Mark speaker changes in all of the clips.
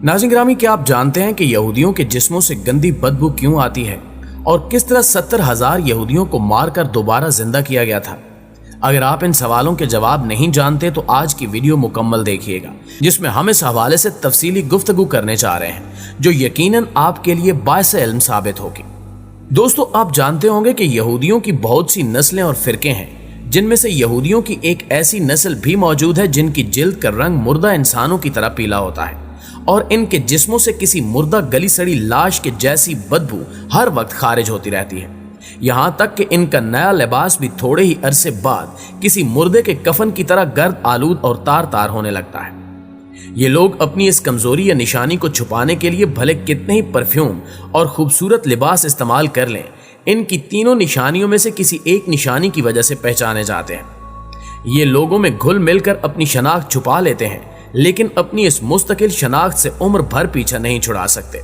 Speaker 1: नाज़रीन गिरामी, क्या आप जानते हैं कि यहूदियों के जिस्मों से गंदी बदबू क्यों आती है और किस तरह 70,000 यहूदियों को मारकर दोबारा जिंदा किया गया था? अगर आप इन सवालों के जवाब नहीं जानते तो आज की वीडियो मुकम्मल देखिएगा, जिसमें हम इस हवाले से तफसीली गुफ्तगू करने जा रहे हैं जो यकीनन आपके लिए बाइस इल्म साबित होगी। दोस्तों, आप जानते होंगे कि यहूदियों की बहुत सी नस्लें और फिरके हैं, जिनमें से यहूदियों की एक ऐसी नस्ल भी मौजूद है जिनकी जिल्द का रंग मुर्दा इंसानों की तरह पीला होता है और इनके जिस्मों से किसी मुर्दा गली सड़ी लाश के जैसी बदबू हर वक्त खारिज होती रहती है। यहां तक कि इनका नया लिबास भी थोड़े ही अरसे बाद किसी मुर्दे के कफन की तरह गर्द आलूद और तार तार होने लगता है। ये लोग अपनी इस कमजोरी या निशानी को छुपाने के लिए भले कितने ही परफ्यूम और खूबसूरत लिबास इस्तेमाल कर लें, इनकी तीनों निशानियों में से किसी एक निशानी की वजह से पहचाने जाते हैं। ये लोगों में घुल मिलकर अपनी शनाख्त छुपा लेते हैं, लेकिन अपनी इस मुस्तकिल शनाख्त से उम्र भर पीछा नहीं छुड़ा सकते।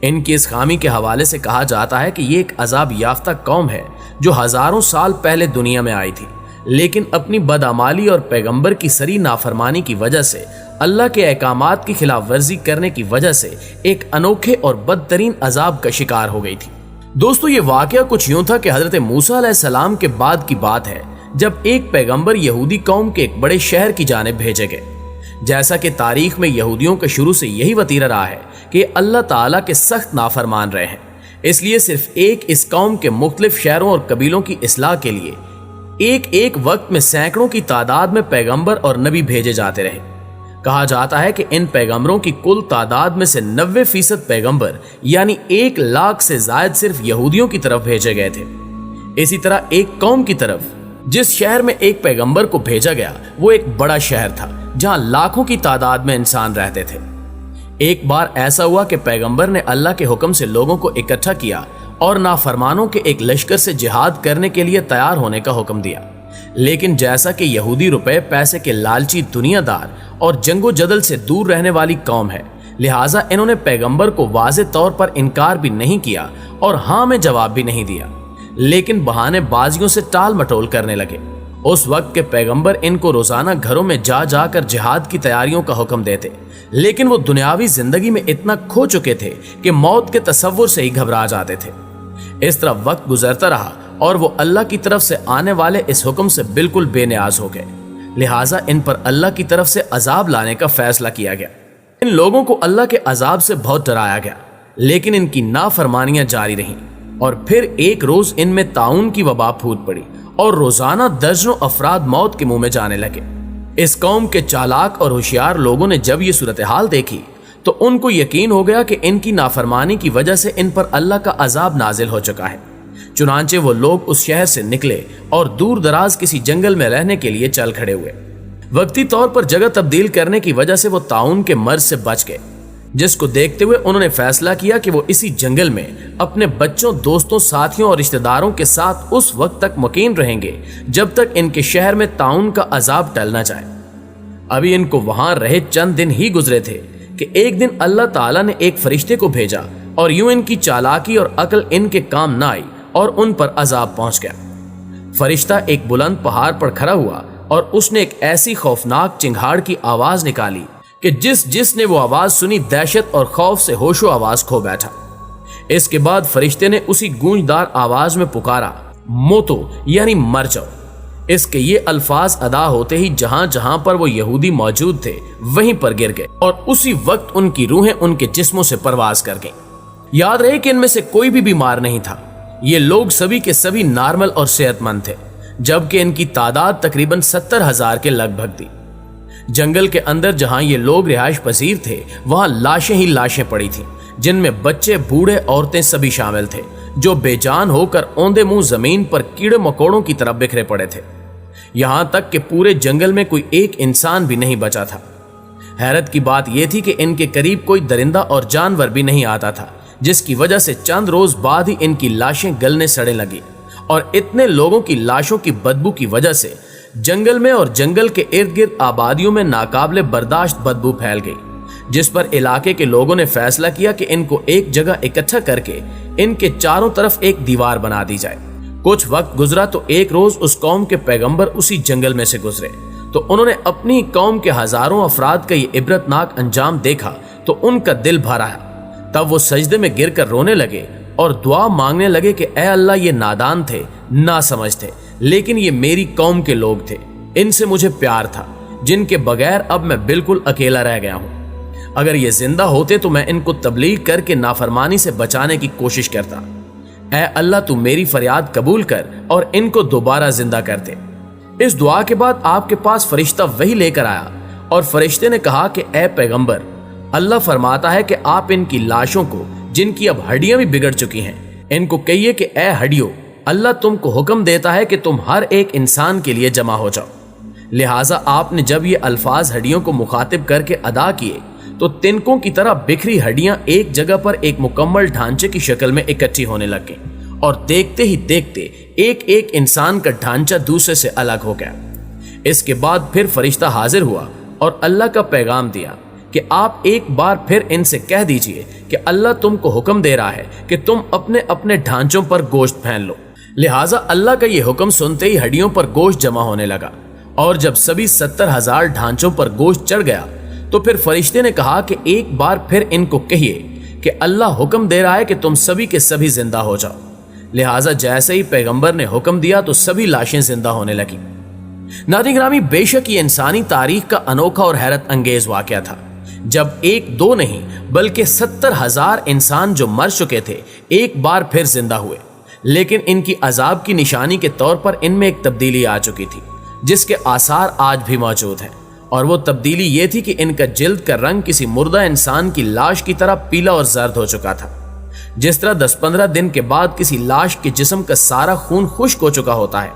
Speaker 1: इनकी इस खामी के हवाले से कहा जाता है कि ये एक अजाब याफ्ता कौम है जो हजारों साल पहले दुनिया में आई थी, लेकिन अपनी बदअमाली और पैगंबर की सरी नाफरमानी की वजह से, अल्लाह के अहकामात की खिलाफ वर्जी करने की वजह से एक अनोखे और बदतरीन अजाब का शिकार हो गई थी। दोस्तों, ये वाकया कुछ यूं था कि हजरत मूसा अलैहिस्सलाम के बाद की बात है, जब एक पैगंबर यहूदी कौम के एक बड़े शहर की जानिब भेजे गए। जैसा कि तारीख में यहूदियों का शुरू से यही वतीरा रहा है कि अल्लाह ताला के सख्त नाफरमान रहे हैं, इसलिए सिर्फ एक इस कौम के मुख्तलिफ शहरों और कबीलों की इस्लाह के लिए एक एक वक्त में सैकड़ों की तादाद में पैगंबर और नबी भेजे जाते रहे। कहा जाता है कि इन पैगंबरों की कुल तादाद में से 90% पैगंबर यानी 1 लाख से जायद सिर्फ यहूदियों की तरफ भेजे गए थे। इसी तरह एक कौम की तरफ जिस शहर में एक पैगंबर को भेजा गया वो एक बड़ा शहर था जहां लाखों की तादाद में इंसान रहते थे। एक बार ऐसा हुआ कि पैगंबर ने अल्लाह के हुक्म से लोगों को इकट्ठा किया और नाफरमानों के एक लश्कर से जिहाद करने के लिए तैयार होने का हुक्म दिया, लेकिन जैसा कि यहूदी रुपए पैसे के लालची दुनियादार और जंगो जदल से दूर रहने वाली कौम है, लिहाजा इन्होंने पैगंबर को वाज़े तौर पर इनकार भी नहीं किया और हाँ में जवाब भी नहीं दिया, लेकिन बहाने बाजियों से टाल मटोल करने लगे। उस वक्त के पैगंबर इनको रोजाना घरों में जा जाकर जिहाद की तैयारियों का हुक्म देते, लेकिन वो दुनियावी जिंदगी में इतना खो चुके थे कि मौत के तसव्वुर से ही घबरा जाते थे। इस तरह वक्त गुजरता रहा और वो अल्लाह की तरफ से आने वाले इस हुक्म से बिल्कुल बेनियाज हो गए, लिहाजा इन पर अल्लाह की तरफ से अजाब लाने का फैसला किया गया। इन लोगों को अल्लाह के अजाब से बहुत डराया गया, लेकिन इनकी नाफरमानियां जारी रहीं और फिर एक रोज इनमें ताउन की वबा फूट पड़ी और रोजाना दर्जनों अफराद मौत के मुंह में जाने लगे। इस कौम के चालाक और होशियार लोगों ने जब ये सूरत हाल देखी तो उनको यकीन हो गया कि इनकी नाफरमानी की वजह से इन पर अल्लाह का अजाब नाजिल हो चुका है। चुनांचे वो लोग उस शहर से निकले और दूर दराज किसी जंगल में रहने के लिए चल खड़े हुए। वक्ती तौर पर जगह तब्दील करने की वजह से वो ताउन के मर्ज से बच गए, जिसको देखते हुए उन्होंने फैसला किया कि वो इसी जंगल में अपने बच्चों, दोस्तों, साथियों और रिश्तेदारों के साथ उस वक्त तक मुकीम रहेंगे जब तक इनके शहर में ताउन का अजाब टल न जाए। अभी इनको वहां रहे चंद दिन ही गुजरे थे कि एक दिन अल्लाह ताला ने एक फरिश्ते को भेजा और यूं इनकी चालाकी और अक्ल इनके काम न आई और उन पर अजाब पहुंच गया। फरिश्ता एक बुलंद पहाड़ पर खड़ा हुआ और उसने एक ऐसी खौफनाक चिंगाड़ की आवाज निकाली कि जिसने वो आवाज सुनी दहशत और खौफ से होशो आवाज खो बैठा। इसके बाद फरिश्ते ने उसी गूंजदार आवाज में पुकारा, मोतो यानी मर जाओ। इसके ये अल्फाज अदा होते ही जहां जहां पर वो यहूदी मौजूद थे वहीं पर गिर गए और उसी वक्त उनकी रूहें उनके जिस्मों से परवाज कर गईं। याद रहे कि इनमें से कोई भी बीमार नहीं था। ये लोग सभी के सभी नॉर्मल और सेहतमंद थे, जबकि इनकी तादाद तकरीबन 70,000 के लगभग थी। जंगल के अंदर जहां ये लोग रिहाइश पजीर थे वहां लाशें ही लाशें पड़ी थीं, जिनमें बच्चे, बूढ़े, औरतें सभी शामिल थे, जो बेजान होकर औंधे मुंह जमीन पर कीड़े मकोड़ों की तरफ बिखरे पड़े थे। यहां तक कि पूरे जंगल में कोई एक इंसान भी नहीं बचा था। हैरत की बात यह थी कि इनके करीब कोई दरिंदा और जानवर भी नहीं आता था, जिसकी वजह से चंद रोज बाद ही इनकी लाशें गलने सड़ने लगी और इतने लोगों की लाशों की बदबू की वजह से जंगल में और जंगल के इर्द गिर्द आबादियों में नाकाबिले बर्दाश्त बदबू फैल गई, जिस पर इलाके के लोगों ने फैसला किया कि इनको एक जगह इकट्ठा करके इनके चारों तरफ एक दीवार बना दी जाए। कुछ वक्त गुजरा तो एक रोज उस कौम के पैगंबर उसी जंगल में से गुजरे تو انہوں نے اپنی قوم کے ہزاروں افراد کا یہ عبرتناک انجام دیکھا تو ان کا دل بھر آیا۔ تب وہ سجدے میں گر کر رونے لگے اور دعا مانگنے لگے کہ اے اللہ، یہ نادان تھے، نہ سمجھ تھے، لیکن یہ میری قوم کے لوگ تھے، ان سے مجھے پیار تھا، جن کے بغیر اب میں بالکل اکیلا رہ گیا ہوں۔ اگر یہ زندہ ہوتے تو میں ان کو تبلیغ کر کے نافرمانی سے بچانے کی کوشش کرتا۔ اے اللہ، تو میری فریاد قبول کر اور ان کو دوبارہ زندہ کر دے۔ اس دعا کے بعد آپ کے پاس فرشتہ وحی لے کر آیا اور فرشتے نے کہا کہ اے پیغمبر، اللہ فرماتا ہے کہ آپ ان کی لاشوں کو، جن کی اب ہڈیاں بھی بگڑ چکی ہیں، ان کو کہیے کہ اے ہڈیوں، اللہ تم کو حکم دیتا ہے کہ تم ہر ایک انسان کے لیے جمع ہو جاؤ۔ لہٰذا آپ نے جب یہ الفاظ ہڈیوں کو مخاطب کر کے ادا کیے تو تنکوں کی طرح بکھری ہڈیاں ایک جگہ پر ایک مکمل ڈھانچے کی شکل میں اکٹھی ہونے لگ گئیں، اور دیکھتے ہی دیکھتے ایک ایک انسان کا ڈھانچہ دوسرے سے الگ ہو گیا۔ اس کے بعد پھر فرشتہ حاضر ہوا اور اللہ کا پیغام دیا کہ آپ ایک بار پھر ان سے کہہ دیجئے کہ اللہ تم کو حکم دے رہا ہے کہ تم اپنے اپنے ڈھانچوں پر گوشت پھین لو۔ لہٰذا اللہ کا یہ حکم سنتے ہی ہڈیوں پر گوشت جمع ہونے لگا، اور جب سبھی 70,000 ڈھانچوں پر گوشت چڑھ گیا تو پھر فرشتے نے کہا کہ ایک بار پھر ان کو کہیے کہ اللہ حکم دے رہا ہے کہ تم سبھی کے سبھی زندہ ہو جاؤ۔ لہٰذا جیسے ہی پیغمبر نے حکم دیا تو سبھی لاشیں زندہ ہونے لگیں۔ ناظرین گرامی، بے شک یہ انسانی تاریخ کا انوکھا اور حیرت انگیز واقعہ تھا، جب ایک دو نہیں بلکہ 70,000 انسان جو مر چکے تھے ایک بار پھر زندہ ہوئے۔ لیکن ان کی عذاب کی نشانی کے طور پر ان میں ایک تبدیلی آ چکی تھی، جس کے آثار آج بھی موجود ہیں، اور وہ تبدیلی یہ تھی کہ ان کا جلد کا رنگ کسی مردہ انسان کی لاش کی طرح پیلا اور زرد ہو چکا تھا۔ جس طرح 10-15 دن کے بعد کسی لاش کے جسم کا سارا خون خشک ہو چکا ہوتا ہے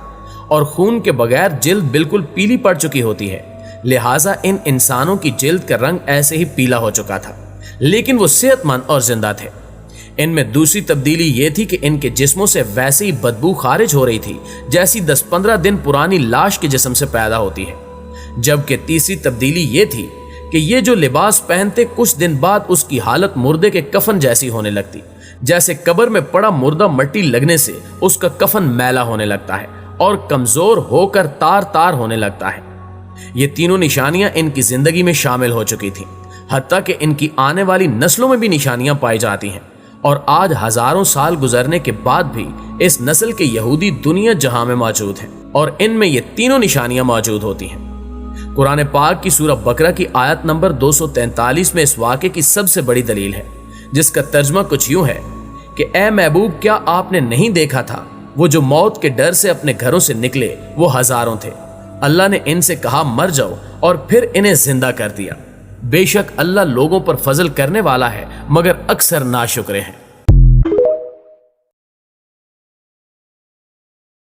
Speaker 1: اور خون کے بغیر جلد بالکل پیلی پڑ چکی ہوتی ہے، لہٰذا ان انسانوں کی جلد کا رنگ ایسے ہی پیلا ہو چکا تھا، لیکن وہ صحت مند اور زندہ تھے۔ ان میں دوسری تبدیلی یہ تھی کہ ان کے جسموں سے ویسے ہی بدبو خارج ہو رہی تھی جیسی 10-15 دن پرانی لاش کے جسم سے پیدا ہوتی ہے۔ جبکہ تیسری تبدیلی یہ تھی کہ یہ جو لباس پہنتے کچھ دن بعد اس کی حالت مردے کے کفن جیسی ہونے لگتی، جیسے قبر میں پڑا مردہ مٹی لگنے سے اس کا کفن میلا ہونے لگتا ہے اور کمزور ہو کر تار تار ہونے لگتا ہے۔ یہ تینوں نشانیاں ان کی زندگی میں شامل ہو چکی تھیں، حتیٰ کہ ان کی آنے والی نسلوں میں بھی نشانیاں پائی جاتی ہیں، اور آج ہزاروں سال گزرنے کے بعد بھی اس نسل کے یہودی دنیا جہاں میں موجود ہیں اور ان میں یہ تینوں نشانیاں موجود ہوتی ہیں۔ قرآن پاک کی سورہ بقرہ کی آیت نمبر 243 میں اس واقعے کی سب سے بڑی دلیل ہے، جس کا ترجمہ کچھ یوں ہے کہ اے محبوب، کیا آپ نے نہیں دیکھا تھا وہ جو موت کے ڈر سے اپنے گھروں سے نکلے وہ ہزاروں تھے، اللہ نے ان سے کہا مر جاؤ اور پھر انہیں زندہ کر دیا۔ بے شک اللہ لوگوں پر فضل کرنے والا ہے، مگر اکثر ناشکرے ہیں۔